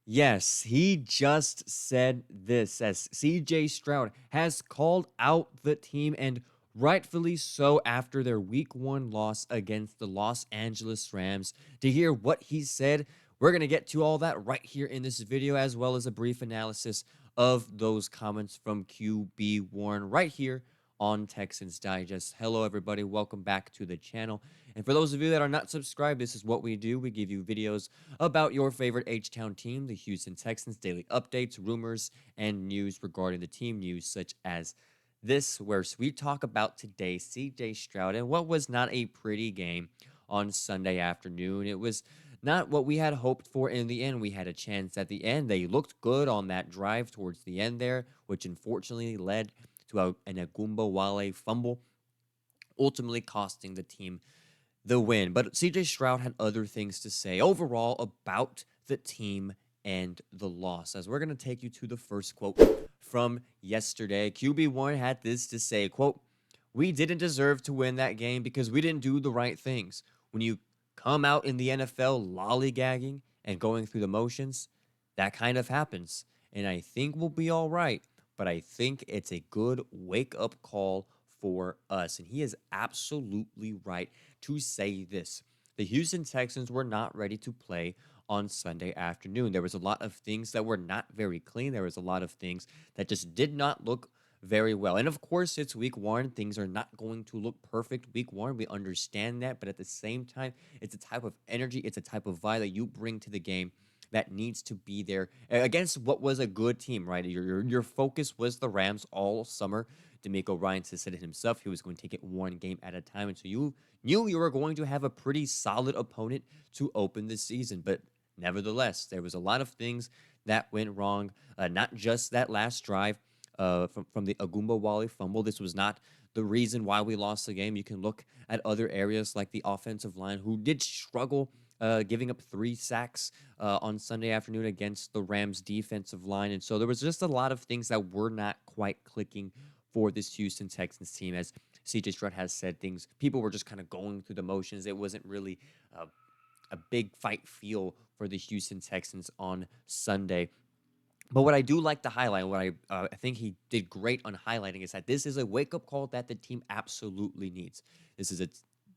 Yes, he just said this as CJ Stroud has called out the team and rightfully so after their week 1 loss against the Los Angeles Rams. To hear what he said, we're going to get to all that right here in this video, as well as a brief analysis of those comments from QB Warren right here on Texans Digest. Hello, everybody. Welcome back to the channel. And for those of you that are not subscribed, this is what we do. We give you videos about your favorite H-Town team, the Houston Texans, daily updates, rumors, and news regarding the team, news such as this, where we talk about today CJ Stroud and what was not a pretty game on Sunday afternoon. It was not what we had hoped for in the end. We had a chance at the end. They looked good on that drive towards the end there, which unfortunately led to an Wale fumble, ultimately costing the team the win. But CJ Stroud had other things to say overall about the team and the loss. As we're going to take you to the first quote from yesterday, QB1 had this to say, quote, "We didn't deserve to win that game because we didn't do the right things. When you come out in the NFL lollygagging and going through the motions, that kind of happens. And I think we'll be all right. But I think it's a good wake-up call for us." And he is absolutely right to say this. The Houston Texans were not ready to play on Sunday afternoon. There was a lot of things that were not very clean. There was a lot of things that just did not look very well. And of course, it's week 1. Things are not going to look perfect week 1. We understand that. But at the same time, it's a type of energy, it's a type of vibe that you bring to the game that needs to be there against what was a good team, right? Your focus was the Rams all summer. DeMeco Ryan said it himself. He was going to take it one game at a time. And so you knew you were going to have a pretty solid opponent to open the season. But nevertheless, there was a lot of things that went wrong. Not just that last drive from the Wale fumble. This was not the reason why we lost the game. You can look at other areas like the offensive line, who did struggle, giving up 3 sacks on Sunday afternoon against the Rams defensive line. And so there was just a lot of things that were not quite clicking for this Houston Texans team. As CJ Stroud has said, things, people were just kind of going through the motions. It wasn't really a big fight feel for the Houston Texans on Sunday. But what I do like to highlight, what I think he did great on highlighting, is that this is a wake-up call that the team absolutely needs.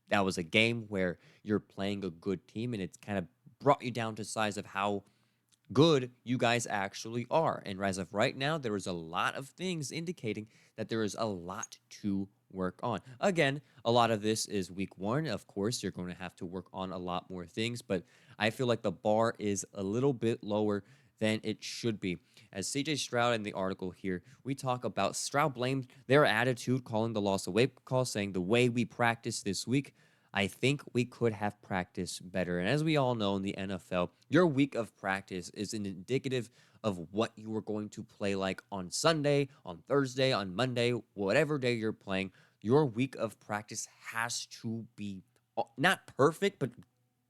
That was a game where you're playing a good team, and it's kind of brought you down to size of how good you guys actually are. And as of right now, there is a lot of things indicating that there is a lot to work on. Again, a lot of this is week 1. Of course, you're going to have to work on a lot more things, but I feel like the bar is a little bit lower than it should be. As CJ Stroud in the article here, we talk about Stroud blamed their attitude, calling the loss a wake-up call, saying the way we practiced this week, I think we could have practiced better. And as we all know in the NFL, your week of practice is an indicative of what you are going to play like on Sunday, on Thursday, on Monday, whatever day you're playing. Your week of practice has to be not perfect, but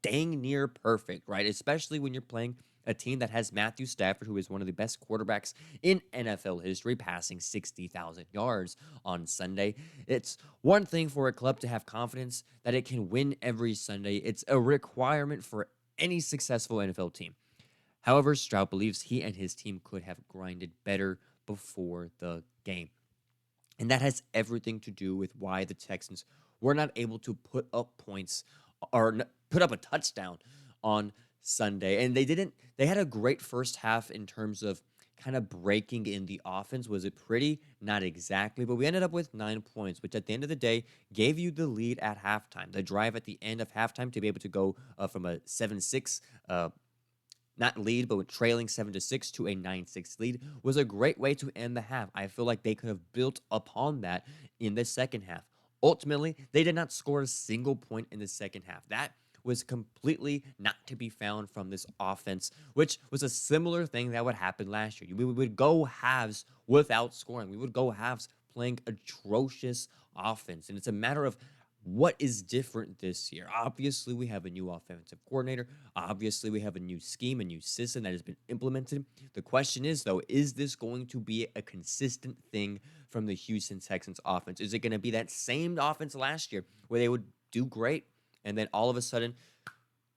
dang near perfect, right? Especially when you're playing a team that has Matthew Stafford, who is one of the best quarterbacks in NFL history, passing 60,000 yards on Sunday. It's one thing for a club to have confidence that it can win every Sunday. It's a requirement for any successful NFL team. However, Stroud believes he and his team could have grinded better before the game. And that has everything to do with why the Texans were not able to put up points or put up a touchdown on Sunday. And they had a great first half in terms of kind of breaking in the offense. Was it pretty? Not exactly, but we ended up with 9 points, which at the end of the day gave you the lead at halftime. The drive at the end of halftime to be able to go from a 7-6 not lead, but with trailing 7-6 to a 9-6 lead was a great way to end the half. I feel like they could have built upon that in the second half. Ultimately, they did not score a single point in the second half. That was completely not to be found from this offense, which was a similar thing that would happen last year. We would go halves without scoring. We would go halves playing atrocious offense. And it's a matter of what is different this year. Obviously, we have a new offensive coordinator. Obviously, we have a new scheme, a new system that has been implemented. The question is, though, is this going to be a consistent thing from the Houston Texans offense? Is it going to be that same offense last year where they would do great and then all of a sudden,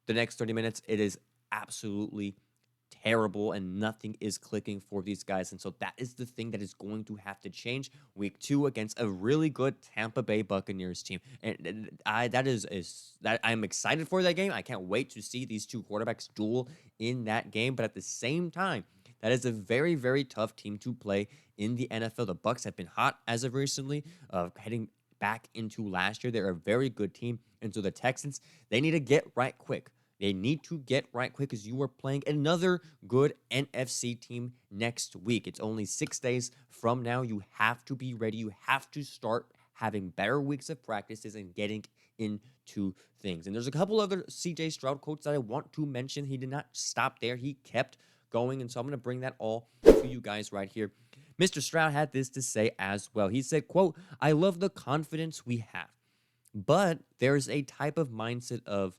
the next 30 minutes, it is absolutely terrible and nothing is clicking for these guys. And so that is the thing that is going to have to change week 2 against a really good Tampa Bay Buccaneers team. And I'm excited for that game. I can't wait to see these two quarterbacks duel in that game. But at the same time, that is a very, very tough team to play in the NFL. The Bucs have been hot as of recently, heading back into last year. They're a very good team. And so the Texans, they need to get right quick. They need to get right quick because you are playing another good NFC team next week. It's only 6 days from now. You have to be ready. You have to start having better weeks of practices and getting into things. And there's a couple other CJ Stroud quotes that I want to mention. He did not stop there. He kept going. And so I'm going to bring that all to you guys right here. Mr. Stroud had this to say as well. He said, quote, "I love the confidence we have, but there's a type of mindset of,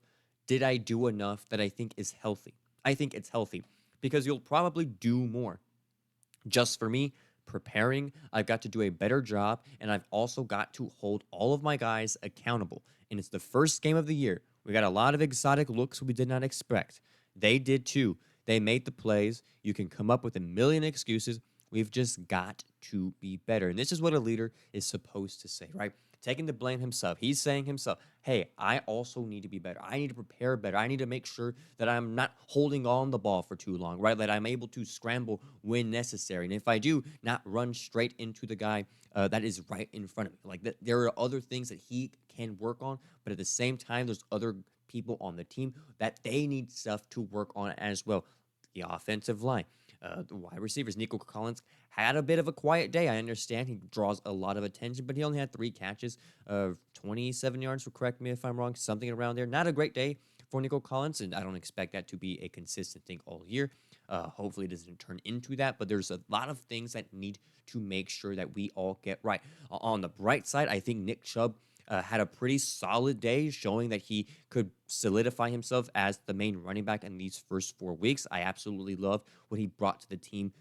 did I do enough that I think is healthy? I think it's healthy because you'll probably do more. Just for me, preparing, I've got to do a better job, and I've also got to hold all of my guys accountable. And it's the first game of the year. We got a lot of exotic looks we did not expect. They did too. They made the plays. You can come up with a million excuses. We've just got to be better." And this is what a leader is supposed to say, right? Taking the blame himself. He's saying himself, hey, I also need to be better. I need to prepare better. I need to make sure that I'm not holding on the ball for too long, right? That I'm able to scramble when necessary. And if I do, not run straight into the guy that is right in front of me. Like there are other things that he can work on, but at the same time, there's other people on the team that they need stuff to work on as well. The offensive line. The wide receivers, Nico Collins had a bit of a quiet day. I understand he draws a lot of attention, but he only had 3 catches of 27 yards, correct me if I'm wrong, something around there. Not a great day for Nico Collins, and I don't expect that to be a consistent thing all year. Hopefully it doesn't turn into that, but there's a lot of things that need to make sure that we all get right. On the bright side, I think Nick Chubb had a pretty solid day, showing that he could solidify himself as the main running back in these first 4 weeks. I absolutely love what he brought to the team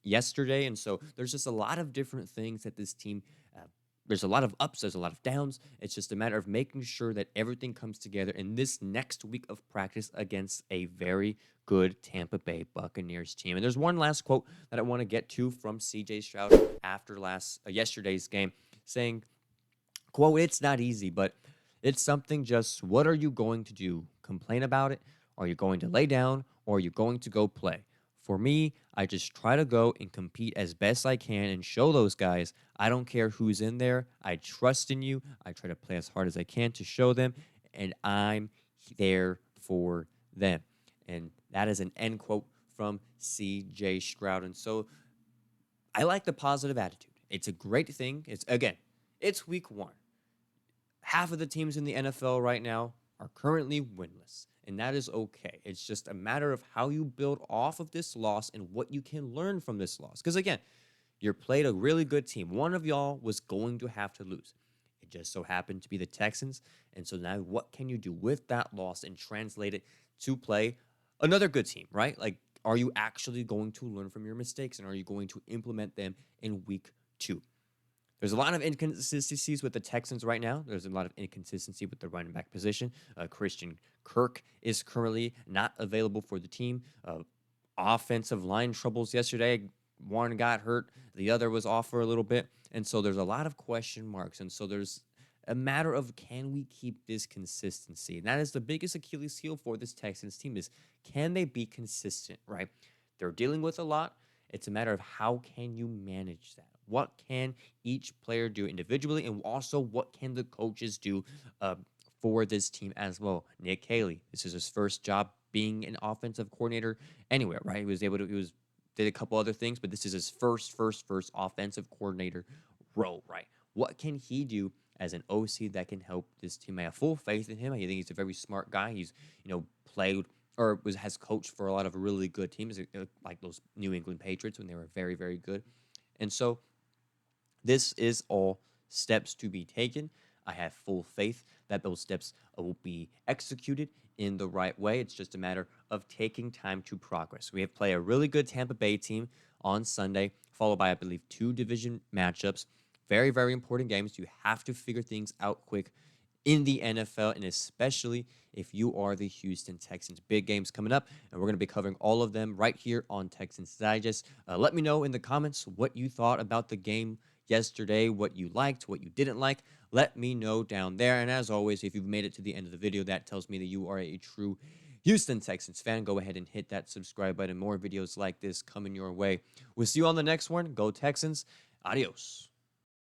yesterday. And so there's just a lot of different things that this team, there's a lot of ups, there's a lot of downs. It's just a matter of making sure that everything comes together in this next week of practice against a very good Tampa Bay Buccaneers team. And there's one last quote that I want to get to from CJ Stroud after yesterday's game, saying, quote, "It's not easy, but it's something just, what are you going to do? Complain about it? Are you going to lay down, or are you going to go play? For me, I just try to go and compete as best I can and show those guys I don't care who's in there. I trust in you. I try to play as hard as I can to show them, and I'm there for them." And that is an end quote from CJ Stroud. And so I like the positive attitude. It's a great thing. It's week 1. Half of the teams in the NFL right now are currently winless, and that is okay. It's just a matter of how you build off of this loss and what you can learn from this loss. Because again, you played a really good team. One of y'all was going to have to lose. It just so happened to be the Texans. And so now what can you do with that loss and translate it to play another good team, right? Like, are you actually going to learn from your mistakes, and are you going to implement them in week 2? There's a lot of inconsistencies with the Texans right now. There's a lot of inconsistency with the running back position. Christian Kirk is currently not available for the team. Offensive line troubles yesterday. One got hurt. The other was off for a little bit. And so there's a lot of question marks. And so there's a matter of, can we keep this consistency? And that is the biggest Achilles heel for this Texans team, is can they be consistent, right? They're dealing with a lot. It's a matter of how can you manage that? What can each player do individually, and also what can the coaches do for this team as well? Nick Haley, this is his first job being an offensive coordinator anywhere, right? Did a couple other things, but this is his first offensive coordinator role, right? What can he do as an OC that can help this team? I have full faith in him. I think he's a very smart guy. He's, played or has coached for a lot of really good teams, like those New England Patriots when they were very, very good. And so this is all steps to be taken. I have full faith that those steps will be executed in the right way. It's just a matter of taking time to progress. We have played a really good Tampa Bay team on Sunday, followed by, I believe, 2 division matchups. Very, very important games. You have to figure things out quick in the NFL, and especially if you are the Houston Texans. Big games coming up, and we're going to be covering all of them right here on Texans Digest. Let me know in the comments what you thought about the game yesterday, what you liked, what you didn't like. Let me know down there. And as always, if you've made it to the end of the video, that tells me that you are a true Houston Texans fan. Go ahead and hit that subscribe button. More videos like this coming your way. We'll see you on the next one. Go Texans. Adios.